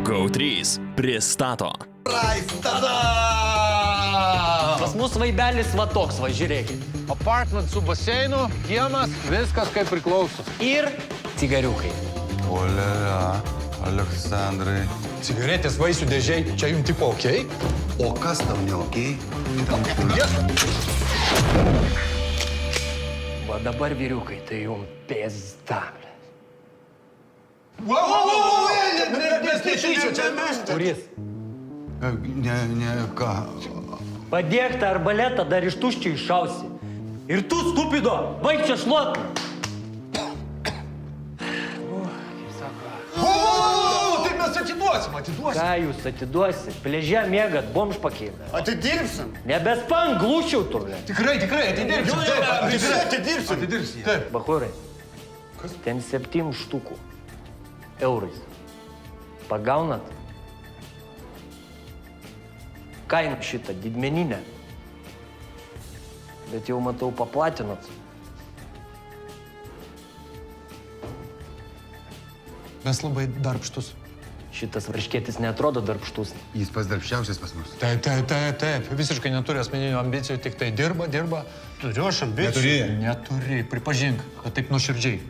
GO3 pristato. Pas mus vaibelis va toks, va žiūrėkit. Apartment su baseinu, kiemas, viskas kaip priklauso. Ir cigariukai. Olialia, Aleksandrai. Cigaretės vaisių dėžiai, čia jums tipo okei? O kas tau ne okei? Va dabar vyriukai, tai jums pėzda. Kuris? Ne, ką. Padėk tą arbaletą, dar iš tuščio iššausi. Ir tu, stupido, baig čia šluot. Tai mes atiduosim. Ką jūs atiduosi? Pležia mėgat, bomž pakėlė. Atidirbsim. Nebespang, glūšiau turlė. Tikrai, atidirbsim. Atidirbsim. Taip. Bachurai, ten 7 štukų eurais. Pagaunat? Kaina šitą didmeninę. Bet jau matau paplatinat. Mes labai darbštus. Šitas varškėtis neatrodo darbštus. Jis pas darbščiausias pas mus. Taip. Visiškai neturi asmeninių ambicijų, tik tai dirba. Turiu aš ambicijų. Neturi, pripažink, kad taip nuoširdžiai.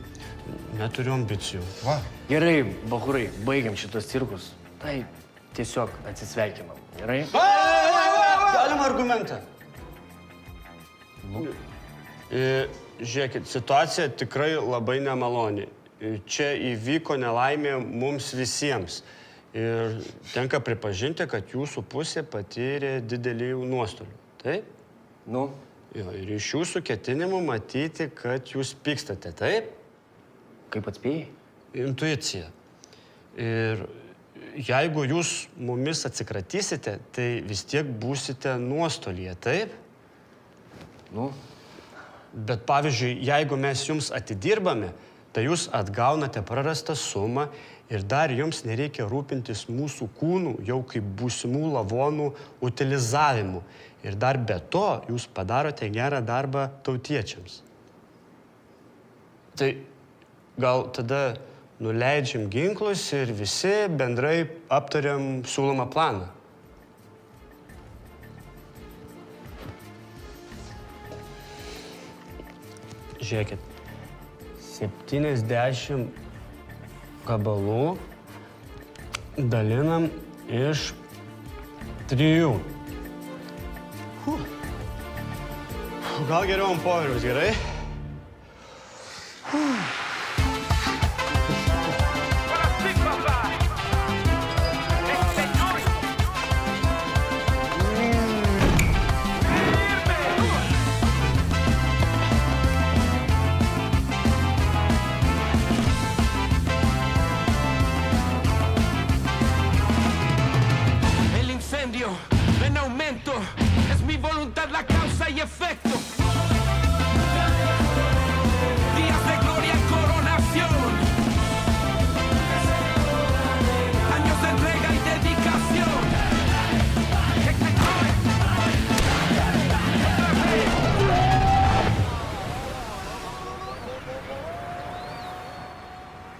Neturiu ambicijų. Va. Gerai, bachurai, baigiam šitos cirkus. Tai tiesiog atsisveikinam. Gerai? Galima argumentą. Žiūrėkit, situacija tikrai labai nemaloni. Čia įvyko nelaimė mums visiems. Ir tenka pripažinti, kad jūsų pusė patyrė didelį nuostolių. Taip? Nu? Jo, ir iš jūsų ketinimų matyti, kad jūs pykstate. Taip? Kaip atspėjai? Intuicija. Ir jeigu jūs mumis atsikratysite, tai vis tiek būsite nuostolyje, taip? Nu? Bet pavyzdžiui, jeigu mes jums atidirbame, tai jūs atgaunate prarastą sumą ir dar jums nereikia rūpintis mūsų kūnų jau kaip būsimų lavonų utilizavimu. Ir dar be to jūs padarote gerą darbą tautiečiams. Tai gal tada nuleidžiam ginklus ir visi bendrai aptariam siūlomą planą. Žiūrėkit, 70 gabalų dalinam iš 3. Gal geriau ant popieriaus, gerai? En aumento, es mi voluntad la causa y efecto. Días de gloria en coronación, años de entrega y dedicación.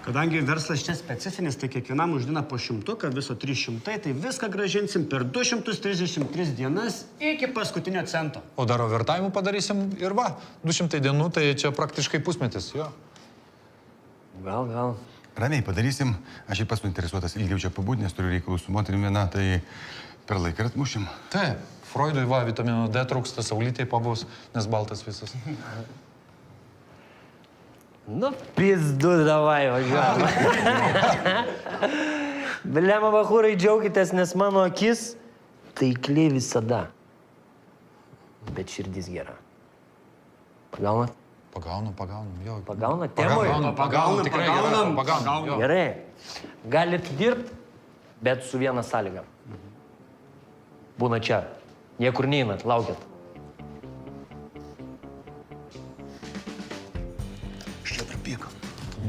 Kadangi verslas čia specifinis, tai kiekvienam uždina po 100, viso 300, tai viską grąžinsim per 233 dienas iki paskutinio cento. O dar overtime padarysim ir va, 200 dienų, tai čia praktiškai pusmetis, jo. Gal. Ramiai padarysim. Aš ir pats suinteresuotas ilgiau čia pabūti, nes turiu reikalų su moterim viena, tai per laiką ir atmušim. Taip, Freudui va, vitamino D trūksta, saulytėj pabus, nes baltas visas. Nu, pizdu, davai, važiuojam. Blema, bachurai, džiaukitės, nes mano akis taikliai visada. Bet širdis gera. Pagaunat? Pagaunam, jo. Pagaunat temoje? Pagaunam. Gerai. Galit dirbt, bet su viena sąlyga. Būna čia. Niekur neinat, laukiat.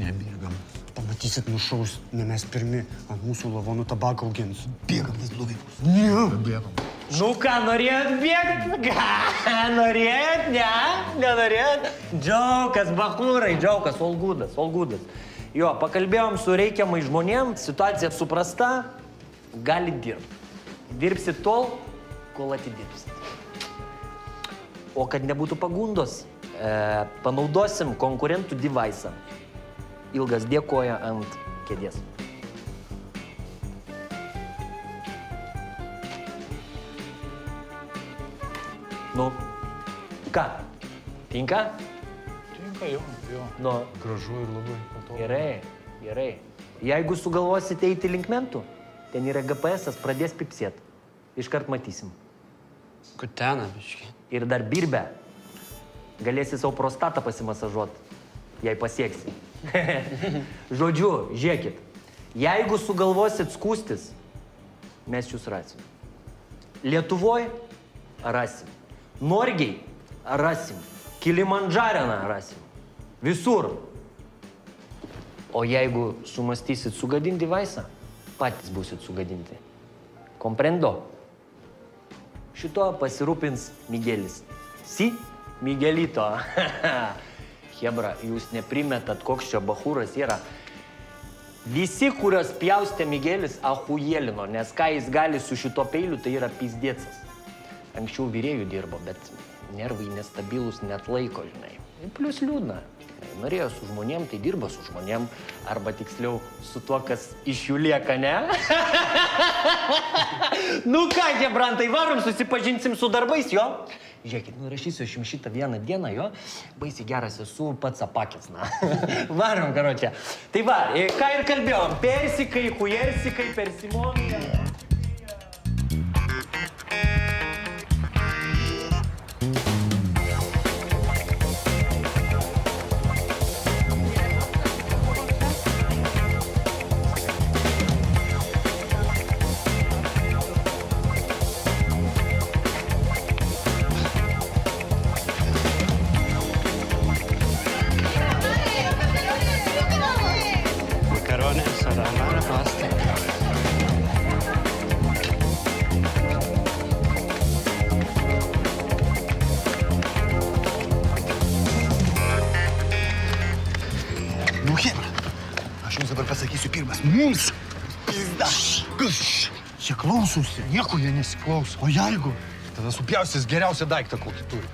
Nebėgam. Pamatysit nušaus, ne mes pirmi ant mūsų lavonų tabaką augins. Bėgam, nes blogai bus. Bėgam. Nu ką, norėjot bėgt? Ką, norėjot? Ne? Nenorėjot? Džiaukas, bachūrai, džiaukas, all goodas. Jo, pakalbėjom su reikiamai žmonėm, situacija suprasta, gali dirbti. Dirbsi tol, kol atidirbsi. O kad nebūtų pagundos, panaudosim konkurentų device'ą. Ilgas dėkoja ant kėdės. Nu, ką? Tinka? Tinka, jo. Nu, Gražu ir labai patogu. gerai. Jeigu sugalvosite eiti link mentų, ten yra GPS, pradės pipsėt. Iškart matysim. Kutena, biški. Ir dar birbę. Galėsi savo prostatą pasimasažuot, jei pasieksi. Žodžiu, žiūrėkit. Jeigu sugalvosit skūstis, mes jūs rasim. Lietuvoje rasim. Norgiai rasim. Kilimandžareną rasim. Visur. O jeigu sumastysit sugadinti vaisą, patys būsit sugadinti. Komprendo? Šito pasirūpins Miguelis. Si? Miguelito. Hebra, jūs neprimetat, koks čia bachūras yra. Visi, kurios pjaustė Miguelis, ahujėlino, nes ką jis gali su šito peiliu, tai yra pizdėcas. Anksčiau vyrėjų dirbo, bet nervai nestabilus net laiko, žinai. Plius liūdna. Norėjo su žmonėm, tai dirba su žmonėm. Arba tiksliau, su tuo, kas iš jų lieka, ne? Nu ką, hebrantai, varom, susipažinsim su darbais, jo? Žiūrėkit, nurašysiu aš jums šitą vieną dieną, jo? Baisiai geras esu, pats apakęs, na. Varom, karočią. Tai va, ką ir kalbėjom, persikai, hujersikai, persimonai. Makaronės ar amara pasta. Nu, Hebra, aš jums dabar pasakysiu pirmas. Mums pizda. Čia klausosi, nieko jie nesiklauso. O jeigu? Tada supjaustys geriausią daiktą, kokį turi.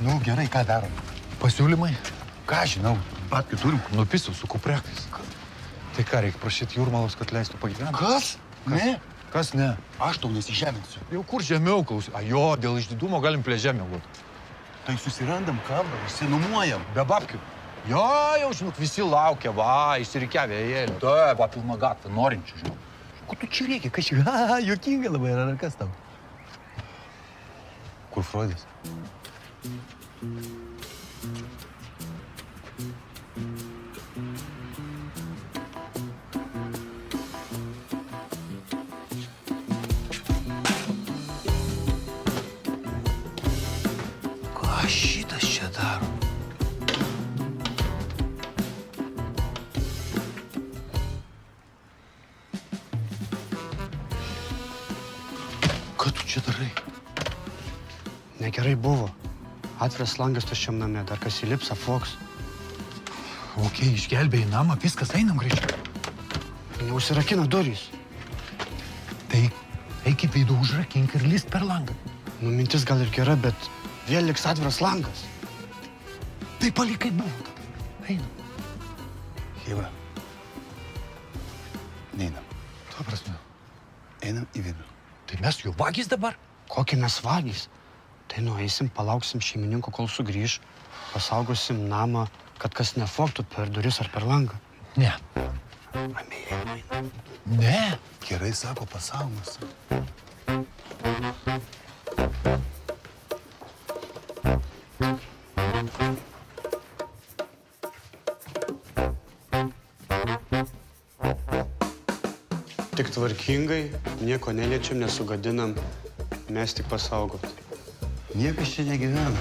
Nu, gerai, ką darom? Pasiūlymai? Ką žinau, patkių turim. Nupisau su kuprekais. Tai ką, reikia prašyti Jūrmalos, kad leistų pagyventi? Kas? Ne? Kas ne? Aš tau nesižeminsiu. Jau kur žemiau klausai? A jo, dėl išdidumo galim prie žemę būt. Tai susirandam kambarį, išsinuomojam. Be babkių. Jo, jau, žinok, visi laukia, va, išsirikiavę ėjėlį. Taip, va, pilna gatvė, norinčių, žinok. Ko tu čia reikia? Kas čia? Ha, juokinga labai, ar kas tau? Kur Freudas? Ką šitas čia daro? Ką tu čia darai? Negerai buvo. Atviras langas tuščiam name, dar kas įlips, afoks. Ok, išgelbėjai namą, viskas, einam greičiau. Neužsirakina durys. Tai eik į vidų, užrakink ir lįst per langą. Nu, mintis gal ir gera, bet vėl liks atviras langas. Tai palikai buvo tada. Einam. Hebra. Neinam. Tuo prasme. Einam į vidų. Tai mes jau vagys dabar? Kokie mes vagys? Tai nueisim, palauksim šeimininko, kol sugrįž, pasaugosim namą, kad kas nefoktų per duris ar per langą. Ne. Ramiai einam. Ne. Gerai sako pasaulis. Tik tvarkingai, nieko neliečiam, nesugadinam, mes tik pasaugot. Niekas čia negyvena.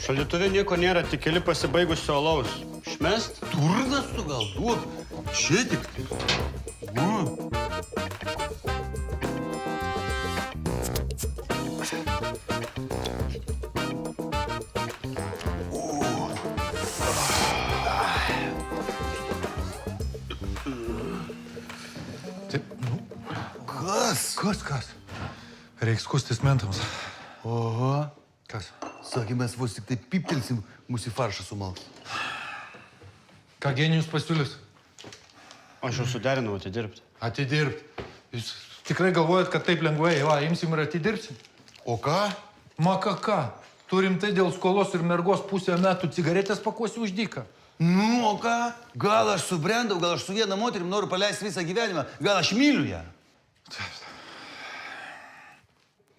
Šaldytuve nieko nėra, tik keli pasibaigusio alaus. Išmest? Turnas tu gal duok. Čia tik tai. Nu. Kas? Reiks skustis mentams. Oho. Kas? Sakė, mes vos tik tai piptelsim, mūsų faršą sumals. Ką genijus pasiūlys? Aš jau suderinau atidirbti. Atidirbt. Jūs tikrai galvojat, kad taip lengvai, va, imsim ir atidirbsim? O ką? Ką? Turim tai dėl skolos ir mergos pusę metų cigaretės pakuosi už dyką. Nu, o ką? Gal aš subrendau, gal aš su viena moterim noriu paleisti visą gyvenimą, gal aš myliu ją.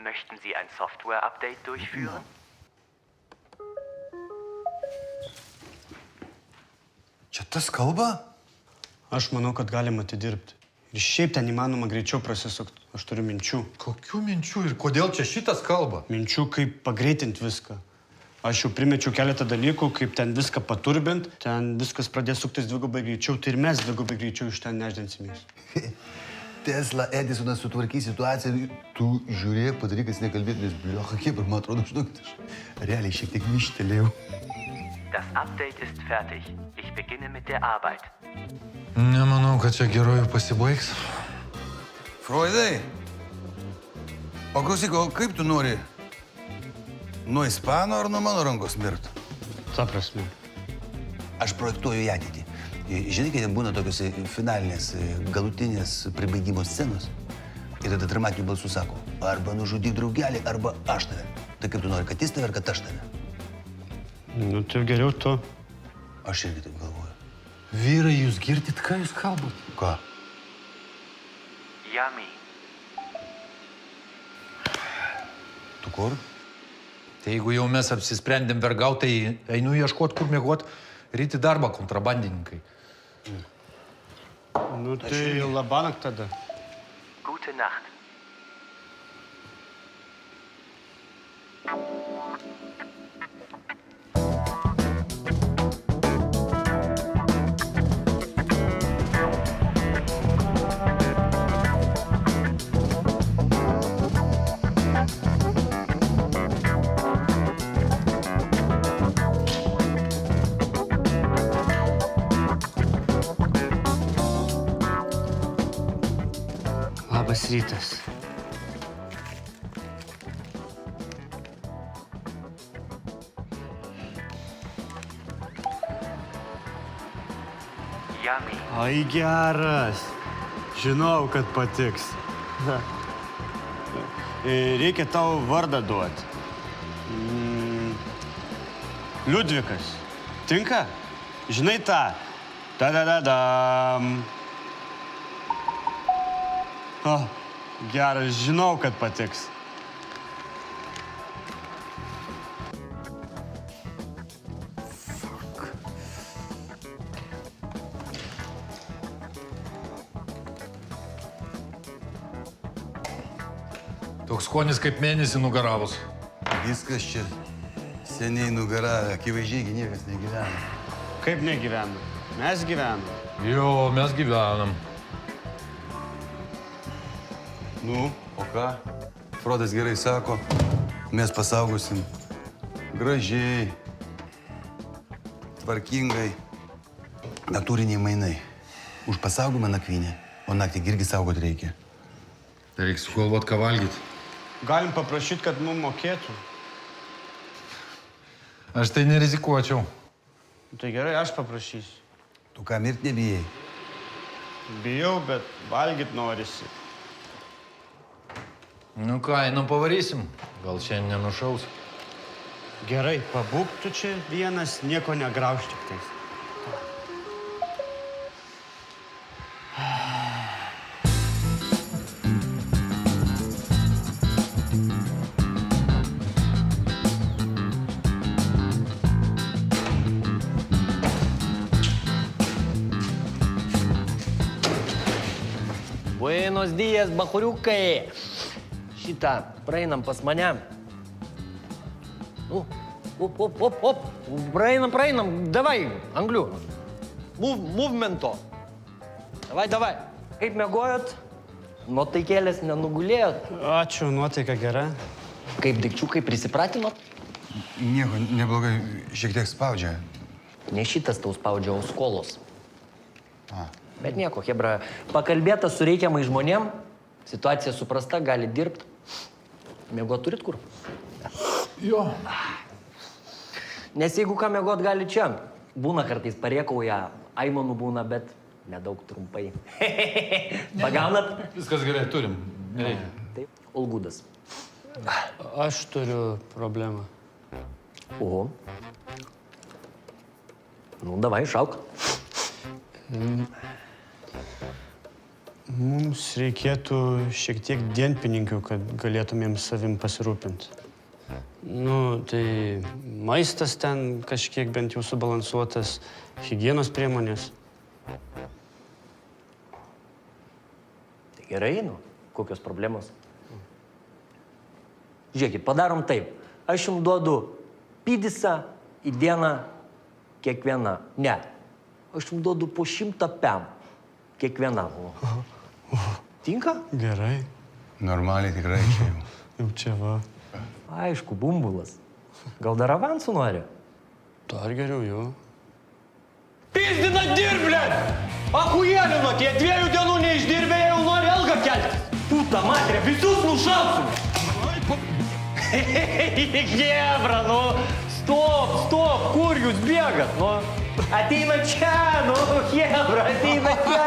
Möchten Sie ein Software-Update durchführen? Čia tas kalba? Aš manau, kad galim atidirbti. Ir šiaip ten įmanoma greičiau prasisukti. Aš turiu minčių. Kokių minčių ir kodėl čia šitas kalba? Minčių, kaip pagreitinti viską. Aš jau primečiau keletą dalykų, kaip ten viską paturbint, ten viskas pradės suktis dvigubai greičiau, tai ir mes dvigubai greičiau iš ten neždensimės. Tesla Edisonas sutvarkys situaciją. Tu žiūrėk, padaryk, kad nekalbėtumės. Bliocha, kaip ir man atrodo, žinokit, aš realiai šiek tiek mištelėjau. Das Update ist fertig. Ich beginne mit der Arbeit. Nemanau, kad čia geroji pasibaigs. Freudai, paklausyk, o kaip tu nori? Nuo ispano ar nuo mano rankos mirt? Ta prasme. Aš projektuoju į ateitį. Žinai, kai ten būna tokios finalinės, galutinės pribaigimo scenos. Ir tada dramatinių balsų sako, arba nužudyk draugelį, arba aš tave. Tai kaip tu nori, kad jis tave, ar kad aš tave? Nu, tai geriau tu. Aš irgi taip galvoju. Vyrai, jūs girdit, ką jūs kalbat? Ką? Yummy. Tu kur? Tai jeigu jau mes apsisprendėm vergauti, tai einu ieškot, kur mėgot, ryti darbą kontrabandininkai. Nu, tai labanakt tada. Gute Nacht. Labas rytas. Yummy. Ai, geras. Žinau, kad patiks. Reikia tau vardą duoti. Liudvikas. Tinka? Žinai tą? Ta-da-da-dam. O, geras, žinau, kad patiks. Toks skonis kaip mėnesį nugaravus. Viskas čia seniai nugaravę, akivaizdžiai niekas negyvena. Kaip negyvenam? Mes gyvenam. Jo, mes gyvenam. Nu, o ką? Frodas gerai sako, mes pasaugosim gražiai, tvarkingai, natūriniai mainai. Už pasaugomą nakvynę, o naktį irgi saugot reikia. Tai reikia sugalvot, ką valgyti. Galim paprašyti, kad mums mokėtų. Aš tai nerizikuočiau. Tai gerai, aš paprašysiu. Tu ką, mirt nebijai? Bijau, bet valgyt norisi. Nu ką, einam pavarysim. Gal šiandien nenušaus. Gerai, pabūk tu čia vienas, nieko negrauž tik tais. Buenos días, bachuriukai. Šitą praeinam pas mane. Op. Praeinam. Davai, anglių. Movemento. Davai. Kaip mėgojot? Nuotaikėlės nenugulėjot? Ačiū, nuotaika gera. Kaip daikčiukai prisipratinot? Nieko, neblogai, šiek tiek spaudžia. Ne šitas tau spaudžia, o skolos. A. Bet nieko, hebra, pakalbėta su reikiamai žmonėm, Situacija suprasta, gali dirbti. Mėgot turit kur? Jo. Nes jeigu ką mėgot gali čia, būna kartais pariekauja, aimanų būna, bet nedaug trumpai. Pagaunat? Viskas gerai, turim. Nereikia. Taip, Olgudas. Aš turiu problemą. Oho. Nu, davai, šauk. Mums reikėtų šiek tiek dienpininkių, kad galėtumėm savim pasirūpinti. Nu, tai maistas ten kažkiek bent jau subalansuotas, higienos priemonės. Tai gerai, nu, kokios problemos? Žiūrėkit, padarom taip. Aš jums duodu pidisą į dieną kiekvieną. Ne, aš jums duodu po 100 pem kiekvienam. Tinka? Gerai, Normaliai tikrai čia jau. jau čia va. Aišku, bumbulas. Gal dar avansų nori? Dar geriau jau. Pizdina dirblė! Achujelino, tie 2 dienų neišdirbė, jau nori algą kelti. Puta matrė, visus nušausim! Hebra, nu, stop, kur jūs bėgat, nu? Ateina čia, nu, Hebra, ateina čia.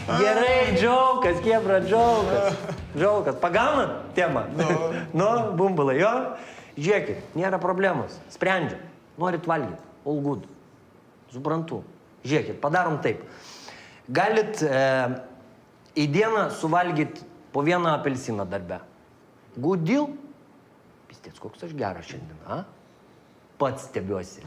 Gerai, džiaukas, Hebra, džiaukas. Džiaukas, pagaunat temą? Nu, bumbulai, jo? Žiūrėkit, nėra problemos, sprendžiam. Norit valgyti, all good. Suprantu. Žiūrėkit, padarom taip. Galit į dieną suvalgyti po 1 apelsiną darbe. Good deal? Pistėts, koks aš geras šiandien, a? Pats stebiuosi.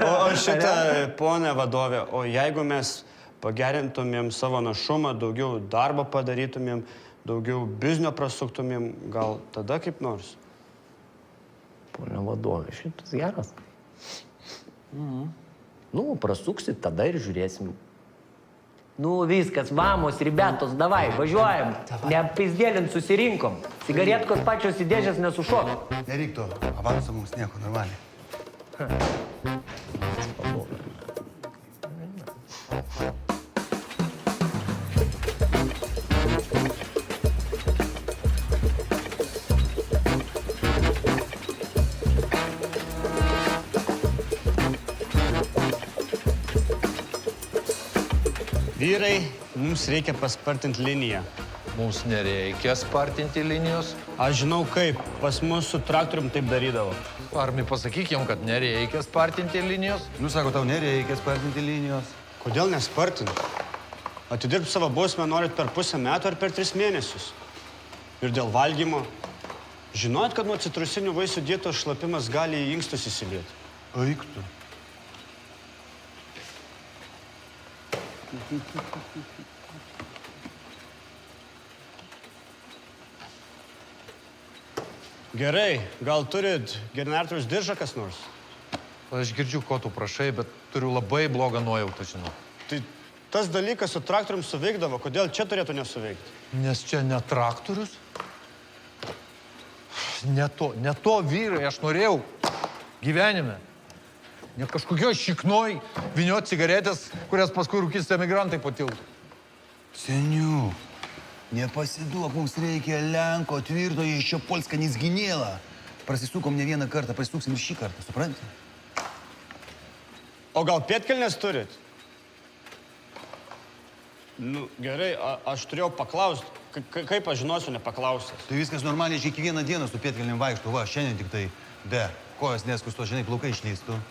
O šitą, ponė vadovė, o jeigu mes pagerintumėm savo našumą, daugiau darbo padarytumėm, daugiau biznio prasuktumėm, gal tada kaip nors? Pone vadovė, šitas geras. Nu, prasuksit, tada ir žiūrėsim. Nu, viskas, vamos, ribetos, davai, važiuojam. Nepizdėlint susirinkom. Cigaretkos pačios į dėžės nesušok. Nereiktų, avanso mums nieko, normaliai. Vyrai, mums reikia paspartinti liniją. Mums nereikia spartinti linijos. Aš žinau kaip, pas mus su traktorium taip darydavo. Armi, pasakyk jam, kad nereikia spartinti linijos. Nu, sako, tau nereikia spartinti linijos. Kodėl nespartinti? Atidirbti savo bausmę norit per pusę metų ar per 3 mėnesius. Ir dėl valgymo. Žinojot, kad nuo citrusinių vaisių dietos šlapimas gali į inkstus įsilieti? Eiktų. Gerai, gal turit generatoriaus diržą kas nors? Aš girdžiu, ko tu prašai, bet turiu labai blogą nuojautą, žinau. Tai tas dalykas su traktorium suveikdavo, kodėl čia turėtų nesuveikti? Nes čia ne traktorius. Ne to vyrai, aš norėjau gyvenime. Ne kažkokio šiknoj vyniot cigaretės, kurias paskui rūkys emigrantai po tiltu. Seniu, nepasiduok, mums reikia Lenko tvirto еще Polska не сгинела. Prasisukom ne vieną kartą, prasisuksim ir šį kartą, supranti? O gal pėtkelnes turit? Nu, gerai, aš turėjau paklausti. Kaip aš žinosiu nepaklausęs? Tai viskas normaliai, aš kiekvieną dieną su pėtkelnėm vaikštų, va, šiandien tik tai be kojas neskusto, žinai, plaukai išlystų.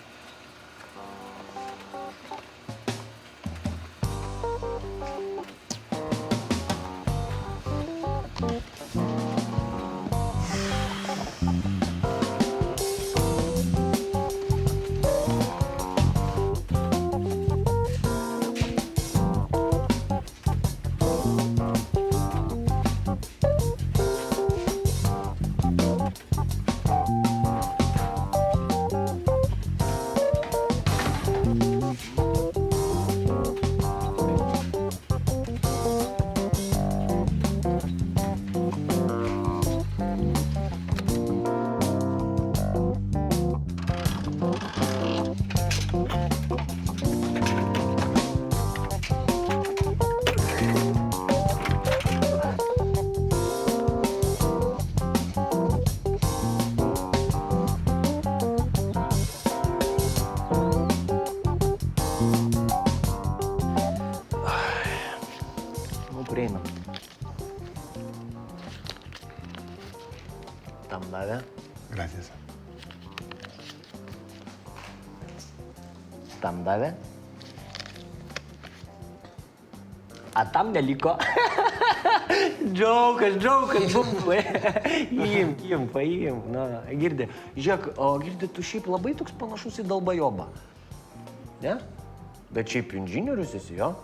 Tam davė? Gracias. Tam davė? A tam neliko. Džiaukas, bumbai. Imk, paimk. Na, Girdi, žiūrėk, o Girdi, tu šiaip labai toks panašus į Dalbajobą. Ne? Bet šiaip inžinierius esi, jo?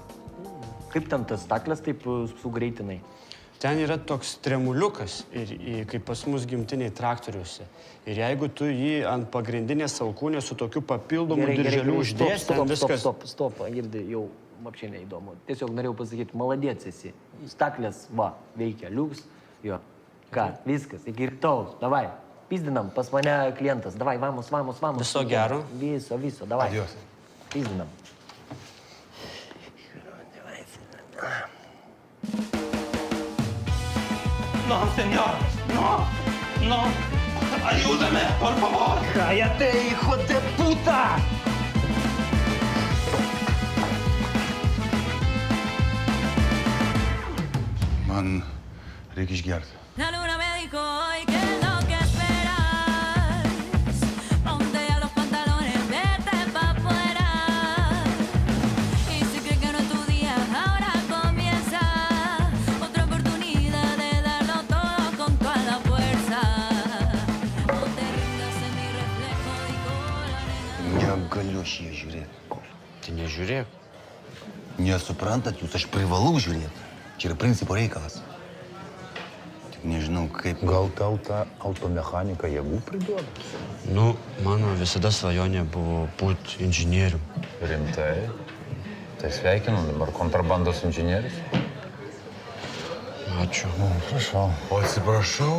Kaip ten tas stakles taip sugreitinai? Ten yra toks tremuliukas, kaip pas mus gimtiniai traktoriuose. Ir jeigu tu jį ant pagrindinės alkūnės su tokiu papildomu dirželiu uždėsi, ten viskas... Stop, Girdi, jau apšiai neįdomu. Tiesiog norėjau pasakyti, maladėts esi. Staklės, va, veikia, liuks, jo. Ką, viskas, iki rytojaus, davai, pizdinam, pas mane klientas, davai, vamos. Viso gero. Viso, davai. Adios. Pizdinam. No, señor, no. Ayúdame, por favor. Cállate, hijo de puta! Man reikia išgerti. La luna me dijo hoy que es lo que esperas. Ponte ya los pantalones, vete pa' afuera. Y si crees que no es tu día, ahora comienza otra oportunidad de darlo todo con toda la fuerza. No te rindas en mi reflejo, dijo la nena. Negaliu aš jį žiūrėti. Tai nežiūrėk. Nesuprantat jūs, aš privalau žiūrėti. Čia yra principo reikalas. Tik nežinau, kaip... Gal tau ta automechanika jėgų priduoda? Nu, mano visada svajonė buvo būti inžinierium. Rimtai? Tai sveikinu, dabar kontrabandos inžinierius. Ačiū. Prašau. O atsiprašau,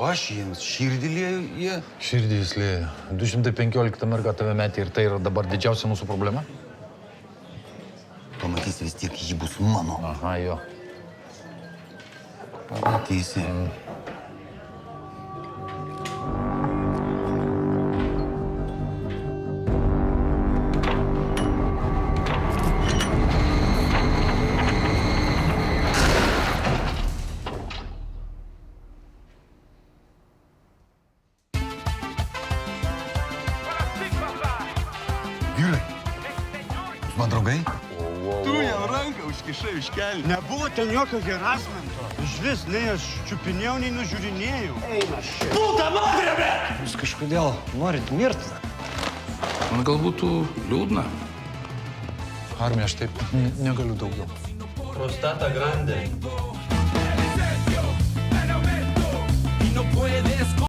aš jiems širdį lieju, jie... Širdį jis lieja. 215 merga tave metė ir tai yra dabar didžiausia mūsų problema? Pamatysi vis tiek, ji bus mano. Aha, jo. Teisi. Vyrai, jūs man draugai? Tu jam ranką užkišai iš kelnių. Nebuvo ten jokio Gerasmento. Išvis, nei aš čiupinėjau, nei nužiūrinėjau. Eina šia. Puta madre, bet! Jūs kažkodėl norit mirti? Man gal būtų liūdna. Armija, aš taip negaliu daugiau. Prostata grande.